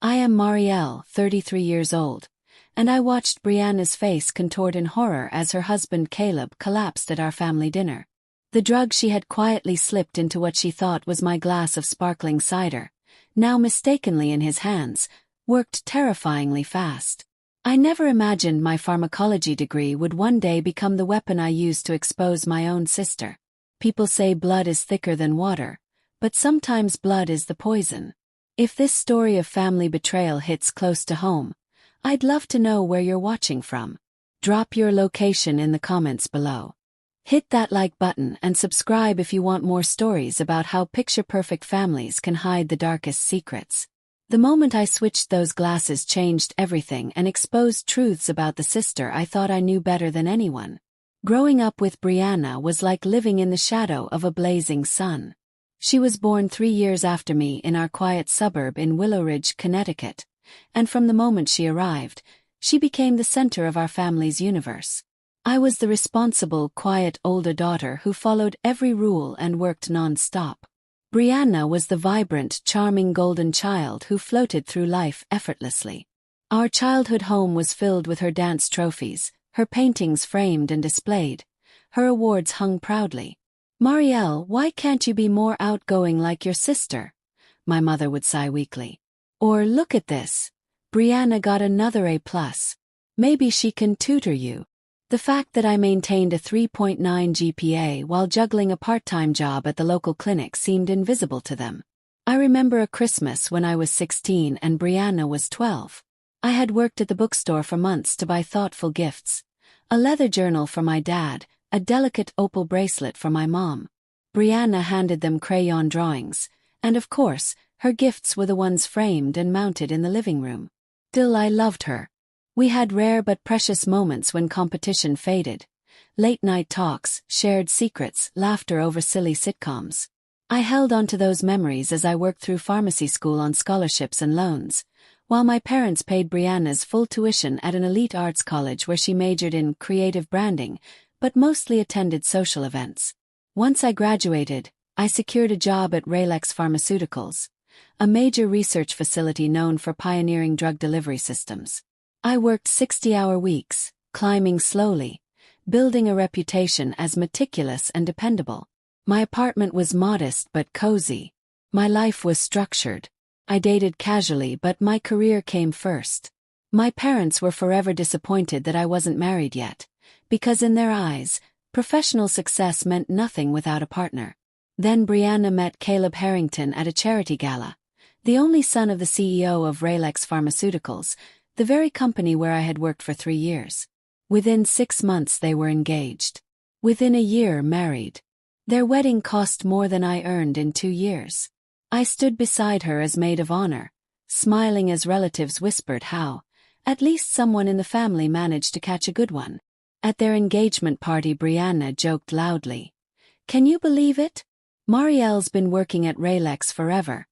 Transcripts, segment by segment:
I am Marielle, 33 years old, and I watched Brianna's face contort in horror as her husband Caleb collapsed at our family dinner. The drug she had quietly slipped into what she thought was my glass of sparkling cider, now mistakenly in his hands, worked terrifyingly fast. I never imagined my pharmacology degree would one day become the weapon I used to expose my own sister. People say blood is thicker than water, but sometimes blood is the poison. If this story of family betrayal hits close to home, I'd love to know where you're watching from. Drop your location in the comments below. Hit that like button and subscribe if you want more stories about how picture-perfect families can hide the darkest secrets. The moment I switched those glasses changed everything and exposed truths about the sister I thought I knew better than anyone. Growing up with Brianna was like living in the shadow of a blazing sun. She was born 3 years after me in our quiet suburb in Willow Ridge, Connecticut, and from the moment she arrived, she became the center of our family's universe. I was the responsible, quiet older daughter who followed every rule and worked non-stop. Brianna was the vibrant, charming golden child who floated through life effortlessly. Our childhood home was filled with her dance trophies, her paintings framed and displayed, her awards hung proudly. "Marielle, why can't you be more outgoing like your sister?" my mother would sigh weakly. Or, "Look at this. Brianna got another A+. Maybe she can tutor you." The fact that I maintained a 3.9 GPA while juggling a part-time job at the local clinic seemed invisible to them. I remember a Christmas when I was 16 and Brianna was 12. I had worked at the bookstore for months to buy thoughtful gifts. A leather journal for my dad, a delicate opal bracelet for my mom. Brianna handed them crayon drawings, and of course, her gifts were the ones framed and mounted in the living room. Still, I loved her. We had rare but precious moments when competition faded. Late-night talks, shared secrets, laughter over silly sitcoms. I held on to those memories as I worked through pharmacy school on scholarships and loans, while my parents paid Brianna's full tuition at an elite arts college where she majored in creative branding, but mostly attended social events. Once I graduated, I secured a job at Ralex Pharmaceuticals, a major research facility known for pioneering drug delivery systems. I worked 60-hour weeks, climbing slowly, building a reputation as meticulous and dependable. My apartment was modest but cozy. My life was structured. I dated casually, but my career came first. My parents were forever disappointed that I wasn't married yet, because in their eyes, professional success meant nothing without a partner. Then Brianna met Caleb Harrington at a charity gala, the only son of the CEO of Ralex Pharmaceuticals, the very company where I had worked for 3 years. Within 6 months they were engaged. Within a year married. Their wedding cost more than I earned in 2 years. I stood beside her as maid of honor, smiling as relatives whispered how, at least someone in the family managed to catch a good one. At their engagement party, Brianna joked loudly, "Can you believe it? Marielle's been working at Ralex forever,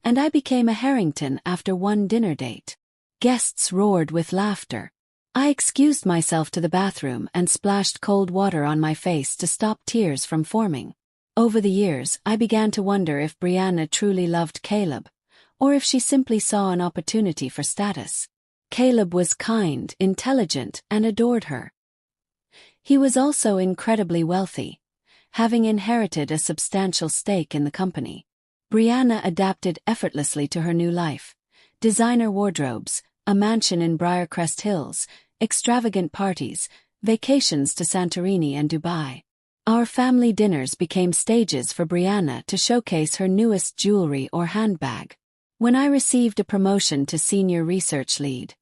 and I became a Harrington after one dinner date." Guests roared with laughter. I excused myself to the bathroom and splashed cold water on my face to stop tears from forming. Over the years, I began to wonder if Brianna truly loved Caleb, or if she simply saw an opportunity for status. Caleb was kind, intelligent, and adored her. He was also incredibly wealthy, having inherited a substantial stake in the company. Brianna adapted effortlessly to her new life. Designer wardrobes, a mansion in Briarcrest Hills, extravagant parties, vacations to Santorini and Dubai. Our family dinners became stages for Brianna to showcase her newest jewelry or handbag. When I received a promotion to senior research lead,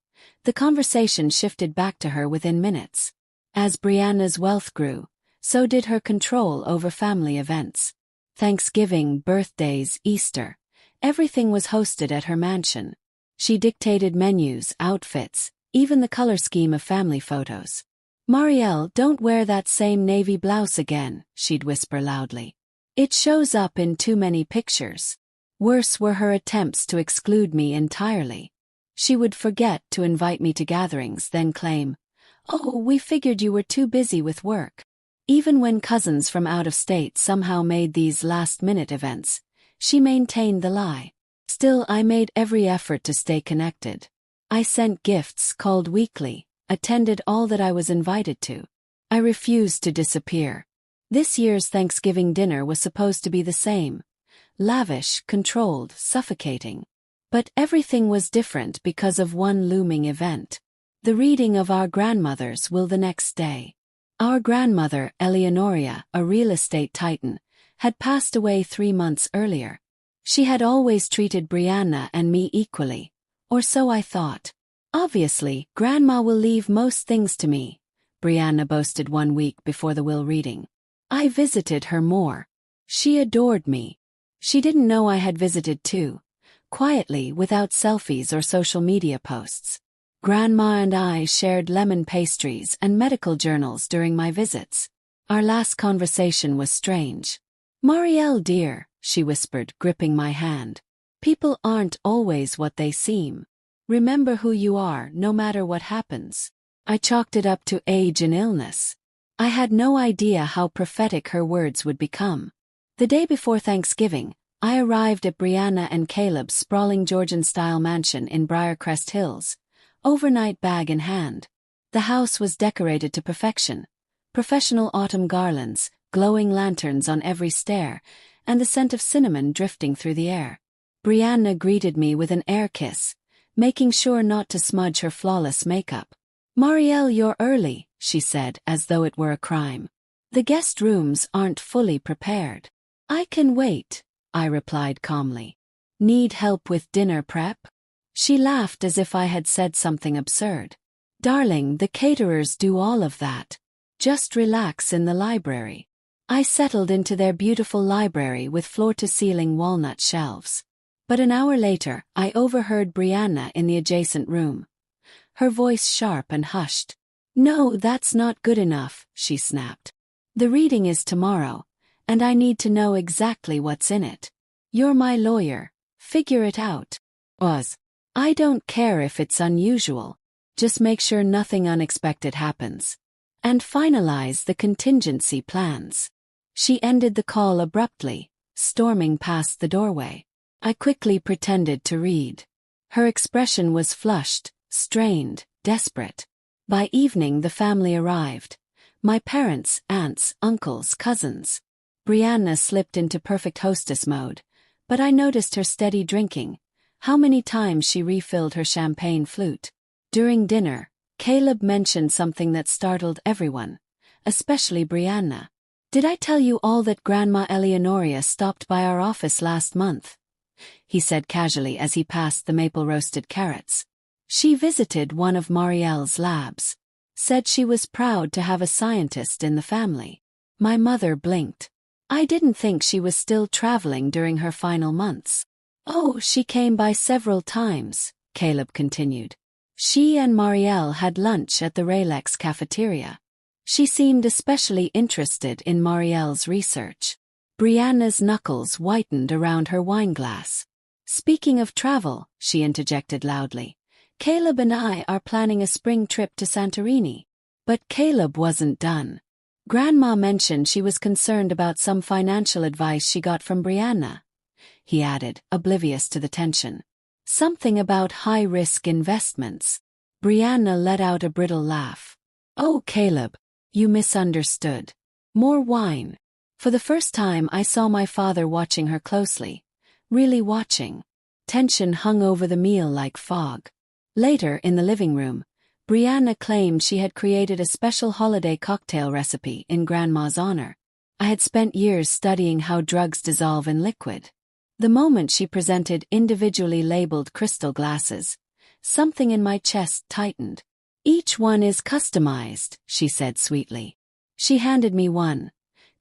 the conversation shifted back to her within minutes. As Brianna's wealth grew, so did her control over family events. Thanksgiving, birthdays, Easter, everything was hosted at her mansion. She dictated menus, outfits, even the color scheme of family photos. "Marielle, don't wear that same navy blouse again," she'd whisper loudly. "It shows up in too many pictures." Worse were her attempts to exclude me entirely. She would forget to invite me to gatherings, then claim, "Oh, we figured you were too busy with work." Even when cousins from out of state somehow made these last-minute events, she maintained the lie. Still, I made every effort to stay connected. I sent gifts, called weekly, attended all that I was invited to. I refused to disappear. This year's Thanksgiving dinner was supposed to be the same. Lavish, controlled, suffocating. But everything was different because of one looming event. The reading of our grandmother's will the next day. Our grandmother, Eleonoria, a real estate titan, had passed away 3 months earlier. She had always treated Brianna and me equally, or so I thought. Obviously, Grandma will leave most things to me, Brianna boasted 1 week before the will reading. I visited her more. She adored me. She didn't know I had visited too, quietly without selfies or social media posts. Grandma and I shared lemon pastries and medical journals during my visits. Our last conversation was strange. Marielle dear, she whispered, gripping my hand. People aren't always what they seem. Remember who you are, no matter what happens. I chalked it up to age and illness. I had no idea how prophetic her words would become. The day before Thanksgiving, I arrived at Brianna and Caleb's sprawling Georgian-style mansion in Briarcrest Hills, overnight bag in hand. The house was decorated to perfection. Professional autumn garlands, glowing lanterns on every stair, and the scent of cinnamon drifting through the air. Brianna greeted me with an air kiss, making sure not to smudge her flawless makeup. Marielle, you're early, she said, as though it were a crime. The guest rooms aren't fully prepared. I can wait, I replied calmly. Need help with dinner prep? She laughed as if I had said something absurd. Darling, the caterers do all of that. Just relax in the library. I settled into their beautiful library with floor-to-ceiling walnut shelves. But an hour later, I overheard Brianna in the adjacent room. Her voice sharp and hushed. No, that's not good enough, she snapped. The reading is tomorrow, and I need to know exactly what's in it. You're my lawyer. Figure it out. I don't care if it's unusual. Just make sure nothing unexpected happens. And finalize the contingency plans. She ended the call abruptly, storming past the doorway. I quickly pretended to read. Her expression was flushed, strained, desperate. By evening the family arrived. My parents, aunts, uncles, cousins. Brianna slipped into perfect hostess mode, but I noticed her steady drinking, how many times she refilled her champagne flute. During dinner, Caleb mentioned something that startled everyone, especially Brianna. Did I tell you all that Grandma Eleonoria stopped by our office last month? He said casually as he passed the maple-roasted carrots. She visited one of Marielle's labs. Said she was proud to have a scientist in the family. My mother blinked. I didn't think she was still traveling during her final months. Oh, she came by several times, Caleb continued. She and Marielle had lunch at the Raylex cafeteria. She seemed especially interested in Marielle's research. Brianna's knuckles whitened around her wineglass. Speaking of travel, she interjected loudly, Caleb and I are planning a spring trip to Santorini. But Caleb wasn't done. Grandma mentioned she was concerned about some financial advice she got from Brianna. He added, oblivious to the tension. Something about high-risk investments. Brianna let out a brittle laugh. Oh, Caleb, you misunderstood. More wine. For the first time I saw my father watching her closely. Really watching. Tension hung over the meal like fog. Later, in the living room, Brianna claimed she had created a special holiday cocktail recipe in Grandma's honor. I had spent years studying how drugs dissolve in liquid. The moment she presented individually labeled crystal glasses, something in my chest tightened. Each one is customized, she said sweetly. She handed me one.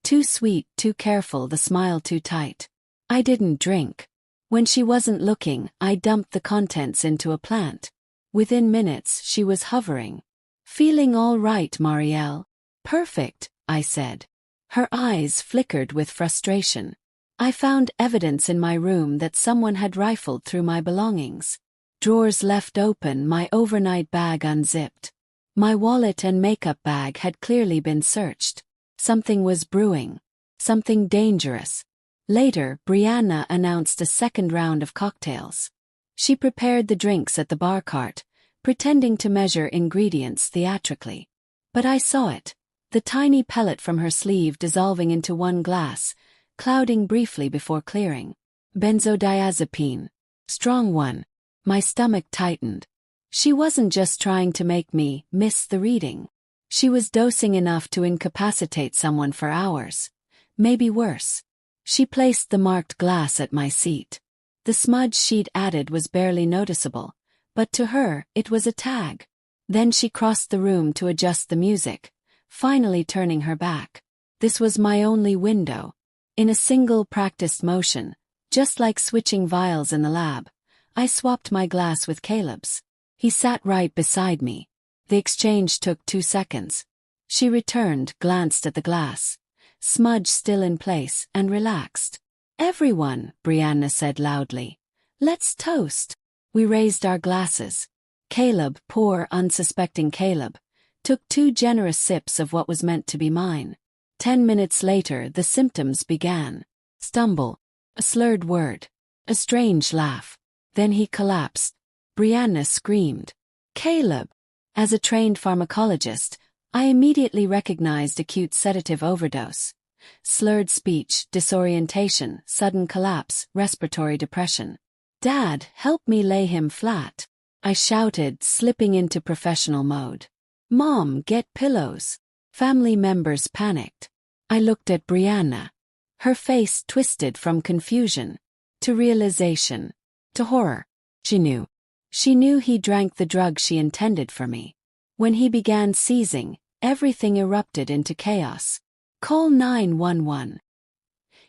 Too sweet, too careful, the smile too tight. I didn't drink. When she wasn't looking, I dumped the contents into a plant. Within minutes, she was hovering. Feeling all right, Marielle? Perfect, I said. Her eyes flickered with frustration. I found evidence in my room that someone had rifled through my belongings. Drawers left open, my overnight bag unzipped. My wallet and makeup bag had clearly been searched. Something was brewing. Something dangerous. Later, Brianna announced a second round of cocktails. She prepared the drinks at the bar cart, pretending to measure ingredients theatrically. But I saw it, the tiny pellet from her sleeve dissolving into one glass, clouding briefly before clearing. Benzodiazepine. Strong one. My stomach tightened. She wasn't just trying to make me miss the reading. She was dosing enough to incapacitate someone for hours. Maybe worse. She placed the marked glass at my seat. The smudge she'd added was barely noticeable, but to her, it was a tag. Then she crossed the room to adjust the music, finally turning her back. This was my only window. In a single practiced motion, just like switching vials in the lab, I swapped my glass with Caleb's. He sat right beside me. The exchange took 2 seconds. She returned, glanced at the glass, smudge still in place, and relaxed. "Everyone," Brianna said loudly. "Let's toast." We raised our glasses. Caleb, poor unsuspecting Caleb, took 2 generous sips of what was meant to be mine. 10 minutes later the symptoms began. Stumble. A slurred word. A strange laugh. Then he collapsed. Brianna screamed. "Caleb!" As a trained pharmacologist, I immediately recognized acute sedative overdose. Slurred speech, disorientation, sudden collapse, respiratory depression. "Dad, help me lay him flat," I shouted, slipping into professional mode. "Mom, get pillows." Family members panicked. I looked at Brianna. Her face twisted from confusion to realization to horror. She knew. She knew he drank the drug she intended for me. When he began seizing, everything erupted into chaos. "Call 911.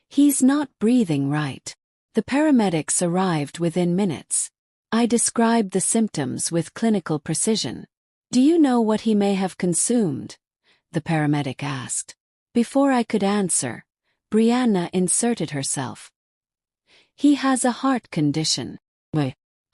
He's not breathing right." The paramedics arrived within minutes. I described the symptoms with clinical precision. "Do you know what he may have consumed?" the paramedic asked. Before I could answer, Brianna inserted herself. "He has a heart condition."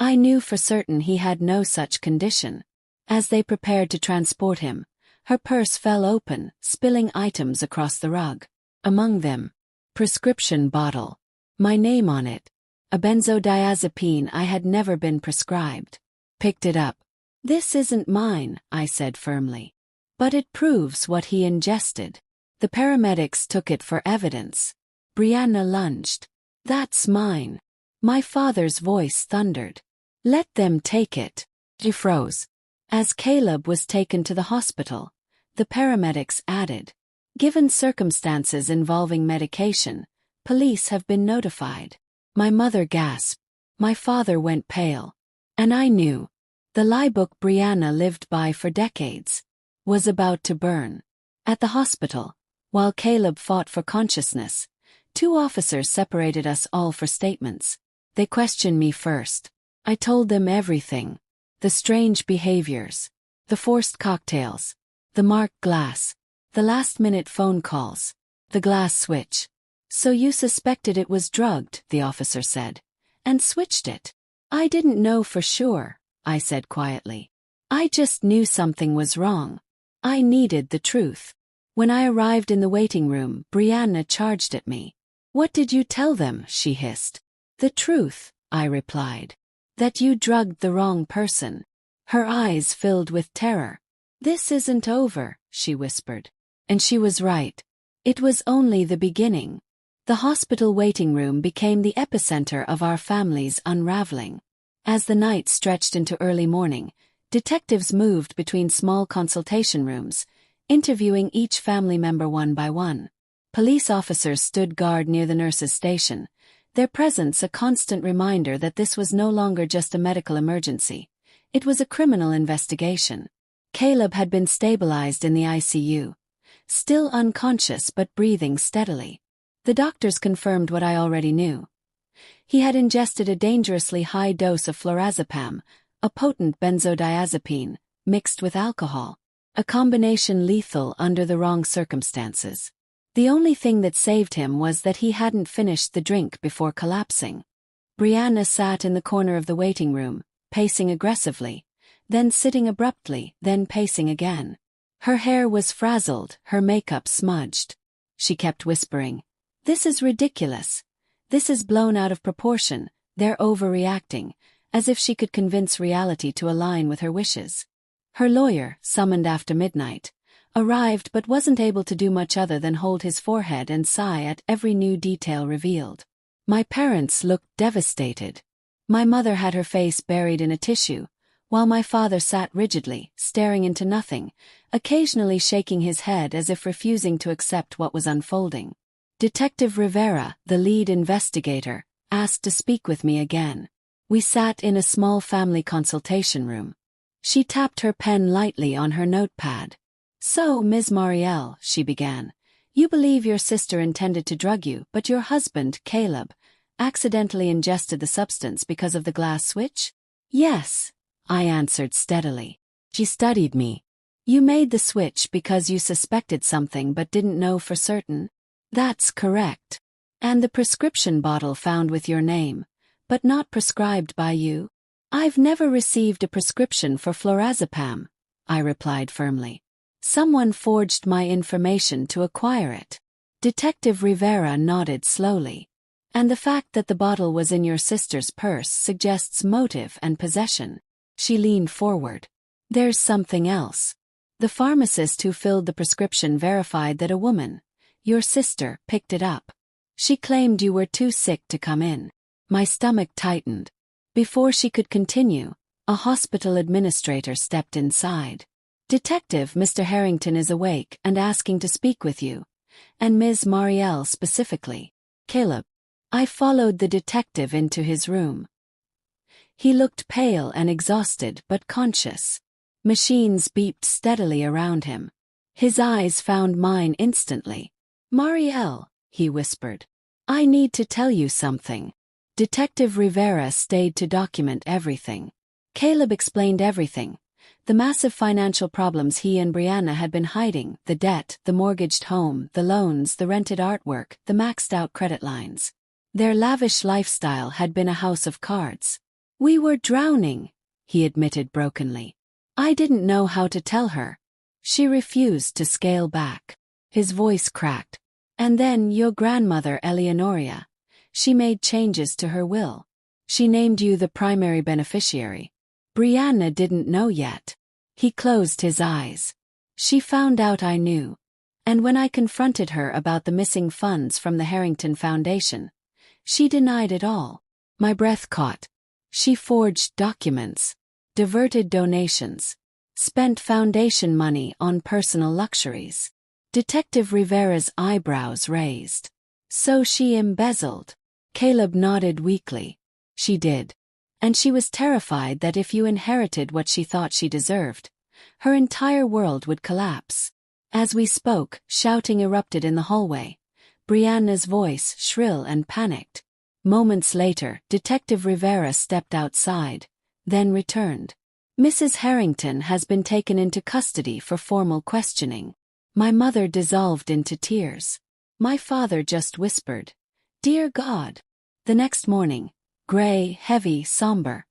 I knew for certain he had no such condition. As they prepared to transport him, her purse fell open, spilling items across the rug. Among them, prescription bottle. My name on it. A benzodiazepine I had never been prescribed. Picked it up. "This isn't mine," I said firmly. "But it proves what he ingested." The paramedics took it for evidence. Brianna lunged. "That's mine." My father's voice thundered. "Let them take it." She froze. As Caleb was taken to the hospital, the paramedics added, "Given circumstances involving medication, police have been notified." My mother gasped. My father went pale. And I knew. The lie book Brianna lived by for decades was about to burn. At the hospital, while Caleb fought for consciousness, 2 officers separated us all for statements. They questioned me first. I told them everything. The strange behaviors. The forced cocktails. The marked glass. The last-minute phone calls. The glass switch. "So you suspected it was drugged," the officer said. "And switched it." "I didn't know for sure," I said quietly. "I just knew something was wrong. I needed the truth." When I arrived in the waiting room, Brianna charged at me. "What did you tell them?" she hissed. "The truth," I replied. "That you drugged the wrong person." Her eyes filled with terror. "This isn't over," she whispered. And she was right. It was only the beginning. The hospital waiting room became the epicenter of our family's unraveling. As the night stretched into early morning, detectives moved between small consultation rooms, interviewing each family member one by one. Police officers stood guard near the nurse's station, their presence a constant reminder that this was no longer just a medical emergency. It was a criminal investigation. Caleb had been stabilized in the ICU, still unconscious but breathing steadily. The doctors confirmed what I already knew. He had ingested a dangerously high dose of flurazepam, a potent benzodiazepine, mixed with alcohol, a combination lethal under the wrong circumstances. The only thing that saved him was that he hadn't finished the drink before collapsing. Brianna sat in the corner of the waiting room, pacing aggressively, then sitting abruptly, then pacing again. Her hair was frazzled, her makeup smudged. She kept whispering, "This is ridiculous. This is blown out of proportion, they're overreacting, as if she could convince reality to align with her wishes. Her lawyer, summoned after midnight, arrived but wasn't able to do much other than hold his forehead and sigh at every new detail revealed. My parents looked devastated. My mother had her face buried in a tissue, while my father sat rigidly, staring into nothing, occasionally shaking his head as if refusing to accept what was unfolding. Detective Rivera, the lead investigator, asked to speak with me again. We sat in a small family consultation room. She tapped her pen lightly on her notepad. "So, Ms. Marielle," she began, "you believe your sister intended to drug you, but your husband, Caleb, accidentally ingested the substance because of the glass switch?" "Yes," I answered steadily. She studied me. "You made the switch because you suspected something but didn't know for certain?" "That's correct." "And the prescription bottle found with your name, but not prescribed by you?" "I've never received a prescription for flurazepam," I replied firmly. "Someone forged my information to acquire it." Detective Rivera nodded slowly. "And the fact that the bottle was in your sister's purse suggests motive and possession." She leaned forward. "There's something else. The pharmacist who filled the prescription verified that a woman, your sister, picked it up. She claimed you were too sick to come in." My stomach tightened. Before she could continue, a hospital administrator stepped inside. "Detective, Mr. Harrington is awake and asking to speak with you, and Ms. Marielle specifically." "Caleb." I followed the detective into his room. He looked pale and exhausted but conscious. Machines beeped steadily around him. His eyes found mine instantly. "Marielle," he whispered, "I need to tell you something." Detective Rivera stayed to document everything. Caleb explained everything. The massive financial problems he and Brianna had been hiding, the debt, the mortgaged home, the loans, the rented artwork, the maxed-out credit lines. Their lavish lifestyle had been a house of cards. "We were drowning," he admitted brokenly. "I didn't know how to tell her. She refused to scale back." His voice cracked. "And then your grandmother Eleonoria. She made changes to her will. She named you the primary beneficiary. Brianna didn't know yet." He closed his eyes. "She found out I knew. And when I confronted her about the missing funds from the Harrington Foundation, she denied it all." My breath caught. "She forged documents, diverted donations, spent foundation money on personal luxuries." Detective Rivera's eyebrows raised. "So she embezzled?" Caleb nodded weakly. "She did. And she was terrified that if you inherited what she thought she deserved, her entire world would collapse." As we spoke, shouting erupted in the hallway. Brianna's voice shrill and panicked. Moments later, Detective Rivera stepped outside, then returned. "Mrs. Harrington has been taken into custody for formal questioning." My mother dissolved into tears. My father just whispered, "Dear God." The next morning, gray, heavy, somber,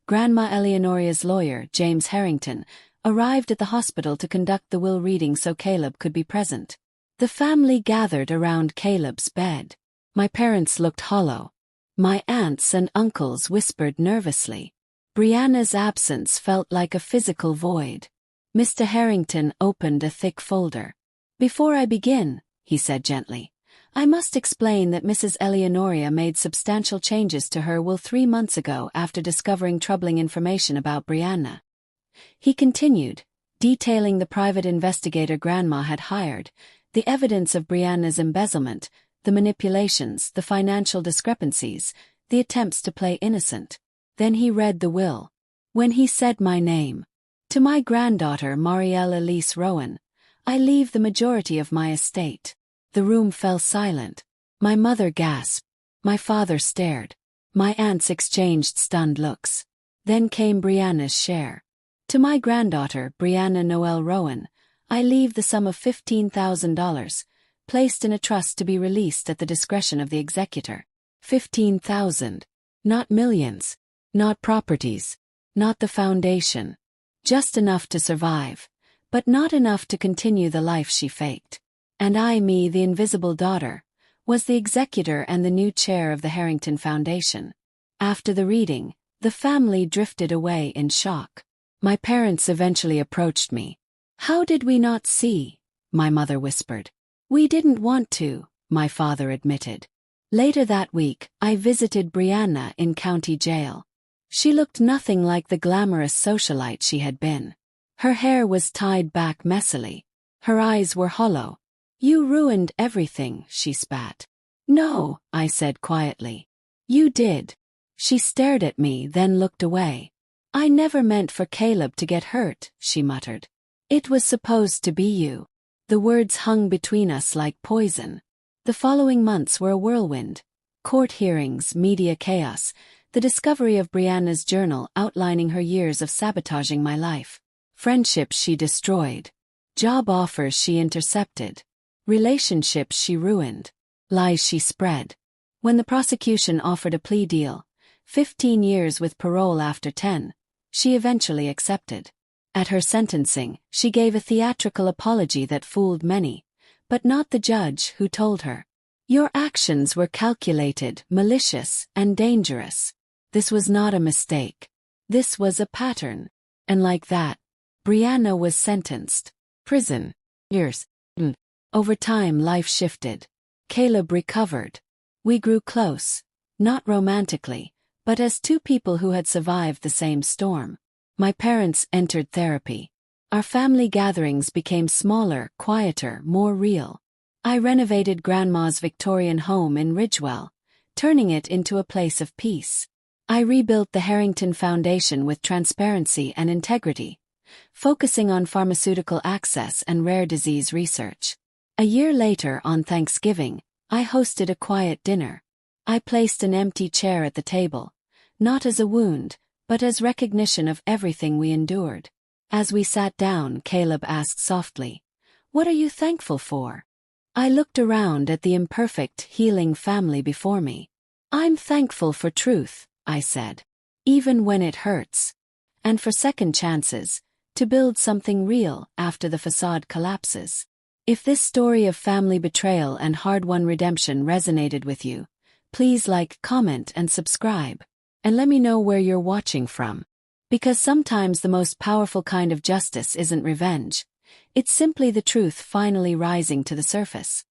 Grandma Eleonoria's lawyer, James Harrington, arrived at the hospital to conduct the will reading so Caleb could be present. The family gathered around Caleb's bed. My parents looked hollow. My aunts and uncles whispered nervously. Brianna's absence felt like a physical void. Mr. Harrington opened a thick folder. "Before I begin," he said gently, "I must explain that Mrs. Eleonoria made substantial changes to her will 3 months ago after discovering troubling information about Brianna." He continued, detailing the private investigator Grandma had hired, the evidence of Brianna's embezzlement, the manipulations, the financial discrepancies, the attempts to play innocent. Then he read the will. When he said my name, "To my granddaughter Marielle Elise Rowan, I leave the majority of my estate." The room fell silent. My mother gasped. My father stared. My aunts exchanged stunned looks. Then came Brianna's share. "To my granddaughter Brianna Noel Rowan, I leave the sum of $15,000, placed in a trust to be released at the discretion of the executor." 15,000. Not millions. Not properties. Not the foundation. Just enough to survive, but not enough to continue the life she faked. And I, me, the invisible daughter, was the executor and the new chair of the Harrington Foundation. After the reading, the family drifted away in shock. My parents eventually approached me. "How did we not see?" my mother whispered. "We didn't want to," my father admitted. Later that week, I visited Brianna in county jail. She looked nothing like the glamorous socialite she had been. Her hair was tied back messily. Her eyes were hollow. "You ruined everything," she spat. "No," I said quietly. "You did." She stared at me, then looked away. "I never meant for Caleb to get hurt," she muttered. "It was supposed to be you." The words hung between us like poison. The following months were a whirlwind. Court hearings, media chaos, the discovery of Brianna's journal outlining her years of sabotaging my life. Friendships she destroyed. Job offers she intercepted. Relationships she ruined. Lies she spread. When the prosecution offered a plea deal, 15 years with parole after 10, she eventually accepted. At her sentencing, she gave a theatrical apology that fooled many, but not the judge, who told her, "Your actions were calculated, malicious, and dangerous. This was not a mistake. This was a pattern." And like that, Brianna was sentenced. Prison. Years. Over time, life shifted. Caleb recovered. We grew close, not romantically, but as two people who had survived the same storm. My parents entered therapy. Our family gatherings became smaller, quieter, more real. I renovated Grandma's Victorian home in Ridgewell, turning it into a place of peace. I rebuilt the Harrington Foundation with transparency and integrity, focusing on pharmaceutical access and rare disease research. A year later, on Thanksgiving, I hosted a quiet dinner. I placed an empty chair at the table, not as a wound, but as recognition of everything we endured. As we sat down, Caleb asked softly, "What are you thankful for?" I looked around at the imperfect, healing family before me. "I'm thankful for truth," I said, "even when it hurts. And for second chances, to build something real after the facade collapses." If this story of family betrayal and hard-won redemption resonated with you, please like, comment, and subscribe. And let me know where you're watching from. Because sometimes the most powerful kind of justice isn't revenge. It's simply the truth finally rising to the surface.